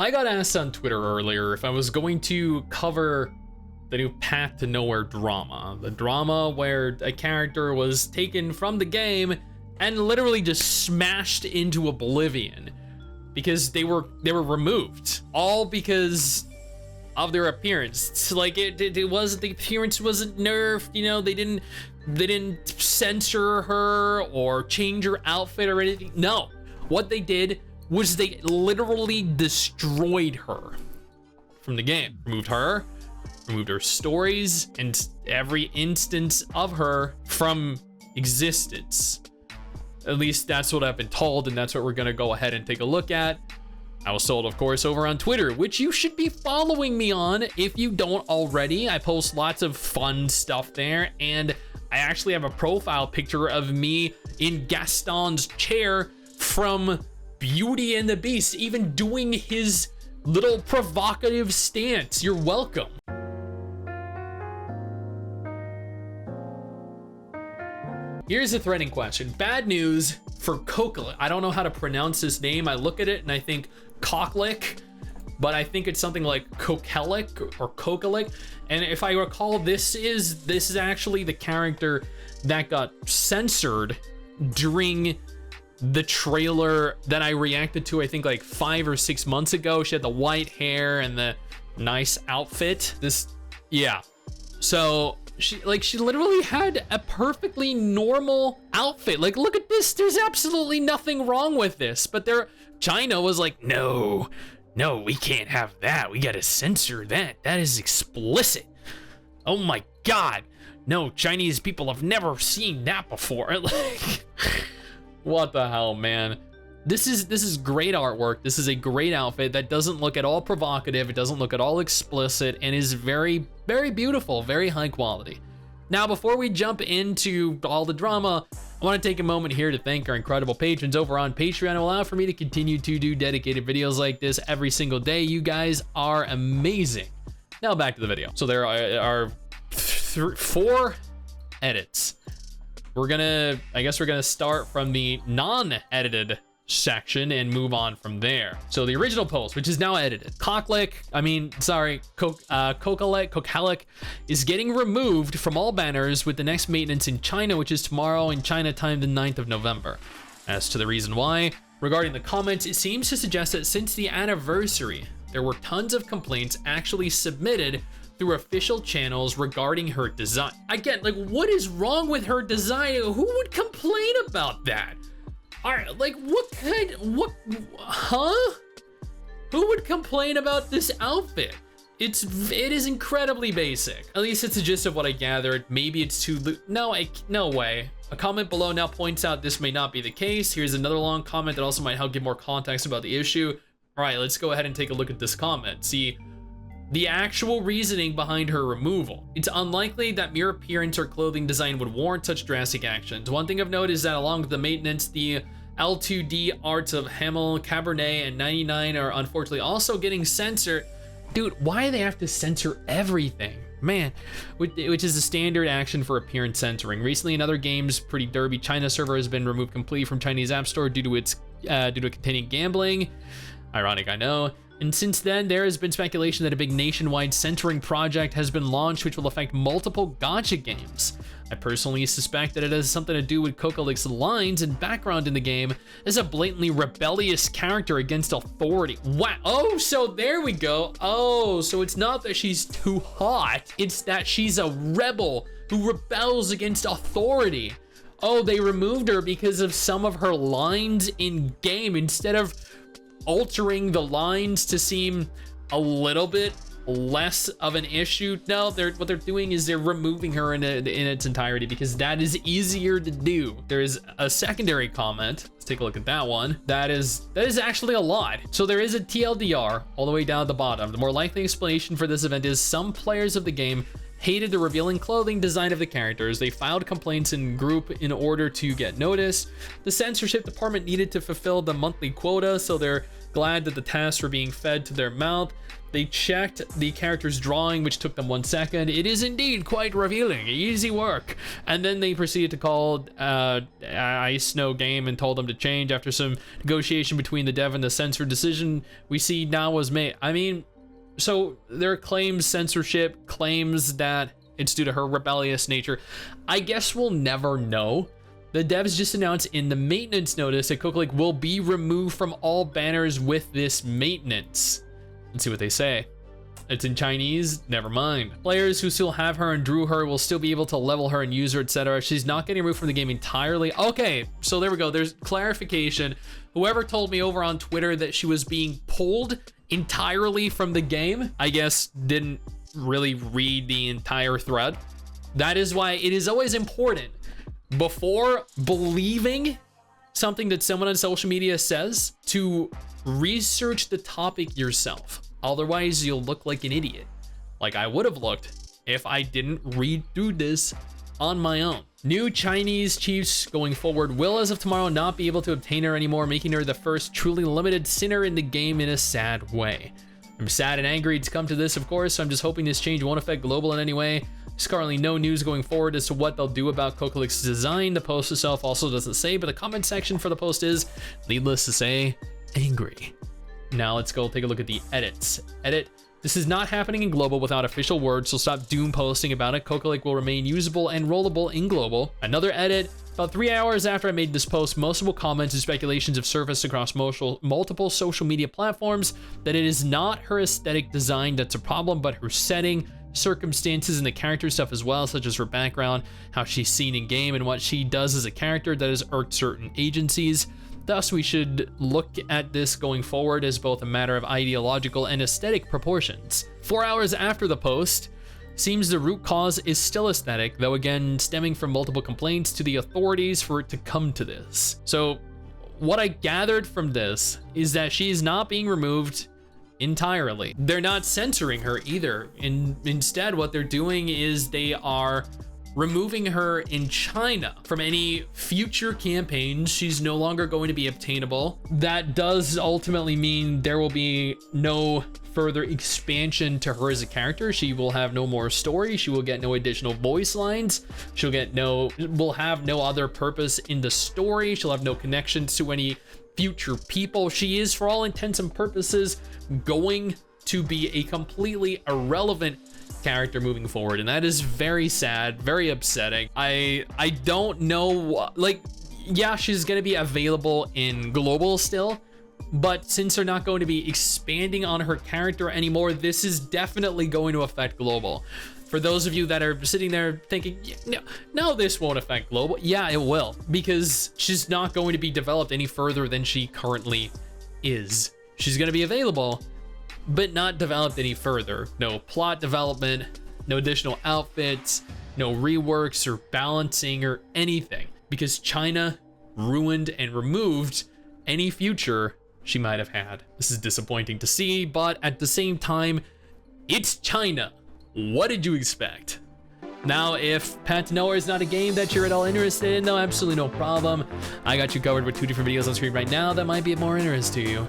I got asked on Twitter earlier if I was going to cover the new Path to Nowhere drama. The drama where a character was taken from the game and literally just smashed into oblivion because they were removed, all because of their appearance. It's like it wasn't, the appearance wasn't nerfed, you know, they didn't censor her or change her outfit or anything. No, what they did was they literally destroyed her from the game. Removed her stories, and every instance of her from existence. At least that's what I've been told, and that's what we're gonna go ahead and take a look at. I was told, of course, over on Twitter, which you should be following me on if you don't already. I post lots of fun stuff there, and I actually have a profile picture of me in Gaston's chair from Beauty and the Beast, even doing his little provocative stance. You're welcome. Here's a threatening question. Bad news for Kokelik. I don't know how to pronounce his name. I look at it and I think Koklik, but I think it's something like Kokelik or Kokelik. And if I recall, this is actually the character that got censored during the trailer that I reacted to, I think like 5 or 6 months ago. She had the white hair and the nice outfit. Yeah. So she literally had a perfectly normal outfit. Like, look at this. There's absolutely nothing wrong with this. But China was like, no, we can't have that. We gotta censor that. That is explicit. Oh my God. No, Chinese people have never seen that before. Like, what the hell, man? This is great artwork. This is a great outfit that doesn't look at all provocative. It doesn't look at all explicit and is very, very beautiful, very high quality. Now, before we jump into all the drama, I want to take a moment here to thank our incredible patrons over on Patreon who allow for me to continue to do dedicated videos like this every single day. You guys are amazing. Now back to the video. So there are 4 edits. I guess we're gonna start from the non-edited section and move on from there. So the original post, which is now edited, Kokelik is getting removed from all banners with the next maintenance in China, which is tomorrow in China time, the 9th of November. As to the reason why, regarding the comments, it seems to suggest that since the anniversary, there were tons of complaints actually submitted through official channels regarding her design. Again, like, what is wrong with her design? Who would complain about that? All right, like, who would complain about this outfit? It is incredibly basic. At least it's the gist of what I gathered. Maybe it's too no way. A comment below now points out this may not be the case. Here's another long comment that also might help give more context about the issue. All right, let's go ahead and take a look at this comment. See the actual reasoning behind her removal. It's unlikely that mere appearance or clothing design would warrant such drastic actions. One thing of note is that along with the maintenance, the L2D arts of Hamel, Cabernet, and 99 are unfortunately also getting censored. Dude, why do they have to censor everything? Man, which is a standard action for appearance censoring. Recently in other games, Pretty Derby, China server has been removed completely from Chinese App Store due to it containing gambling. Ironic, I know. And since then, there has been speculation that a big nationwide censoring project has been launched, which will affect multiple gacha games. I personally suspect that it has something to do with Kokelik's lines and background in the game as a blatantly rebellious character against authority. Wow. Oh, so there we go. Oh, so it's not that she's too hot. It's that she's a rebel who rebels against authority. Oh, they removed her because of some of her lines in game instead of altering the lines to seem a little bit less of an issue. No, what they're doing is they're removing her in its entirety because that is easier to do. There is a secondary comment. Let's take a look at that one. That is actually a lot. So there is a TLDR all the way down at the bottom. The more likely explanation for this event is some players of the game hated the revealing clothing design of the characters. They filed complaints in group in order to get noticed. The censorship department needed to fulfill the monthly quota, so they're glad that the tasks were being fed to their mouth. They checked the character's drawing, which took them 1 second. It is indeed quite revealing. Easy work. And then they proceeded to call Ice Snow Game and told them to change after some negotiation between the dev and the censor. Decision we see now was made. I mean, so there are claims censorship, claims that it's due to her rebellious nature. I guess we'll never know. The devs just announced in the maintenance notice that Coco will be removed from all banners with this maintenance. Let's see what they say. It's in Chinese, never mind. Players who still have her and drew her will still be able to level her and use her, etc. She's not getting removed from the game entirely. Okay, so there we go. There's clarification. Whoever told me over on Twitter that she was being pulled entirely from the game, I guess didn't really read the entire thread. That is why it is always important, before believing something that someone on social media says, to research the topic yourself. Otherwise, you'll look like an idiot, like I would have looked if I didn't read through this on my own. New Chinese chiefs going forward will, as of tomorrow, not be able to obtain her anymore, making her the first truly limited sinner in the game in a sad way. I'm sad and angry it's come to this, of course, so I'm just hoping this change won't affect global in any way. There's currently no news going forward as to what they'll do about Kokolek's design. The post itself also doesn't say, but the comment section for the post is, needless to say, angry. Now let's go take a look at the edits. Edit. This is not happening in global without official words, so stop doom posting about it. Kokolek will remain usable and rollable in global. Another edit. About 3 hours after I made this post, multiple comments and speculations have surfaced across multiple social media platforms that it is not her aesthetic design that's a problem, but her setting, circumstances, and the character stuff as well, such as her background, how she's seen in game, and what she does as a character that has irked certain agencies. Thus, we should look at this going forward as both a matter of ideological and aesthetic proportions. 4 hours after the post, seems the root cause is still aesthetic, though again stemming from multiple complaints to the authorities for it to come to this. So what I gathered from this is that she is not being removed entirely. They're not censoring her either. Instead, what they're doing is they are removing her in China from any future campaigns. She's no longer going to be obtainable. That does ultimately mean there will be no further expansion to her as a character. She will have no more story. She will get no additional voice lines. Will have no other purpose in the story. She'll have no connections to any future people. She is, for all intents and purposes, going to be a completely irrelevant character moving forward, and that is very sad, very upsetting. I don't know, like, yeah, she's gonna be available in global still, but since they're not going to be expanding on her character anymore, this is definitely going to affect global. For those of you that are sitting there thinking, no, this won't affect global. Yeah, it will, because she's not going to be developed any further than she currently is. She's gonna be available, but not developed any further. No plot development, no additional outfits, no reworks or balancing or anything, because China ruined and removed any future she might have had. This is disappointing to see, but at the same time, it's China. What did you expect? Now, if Pantanoa is not a game that you're at all interested in, though, absolutely no problem. I got you covered with 2 different videos on screen right now that might be of more interest to you.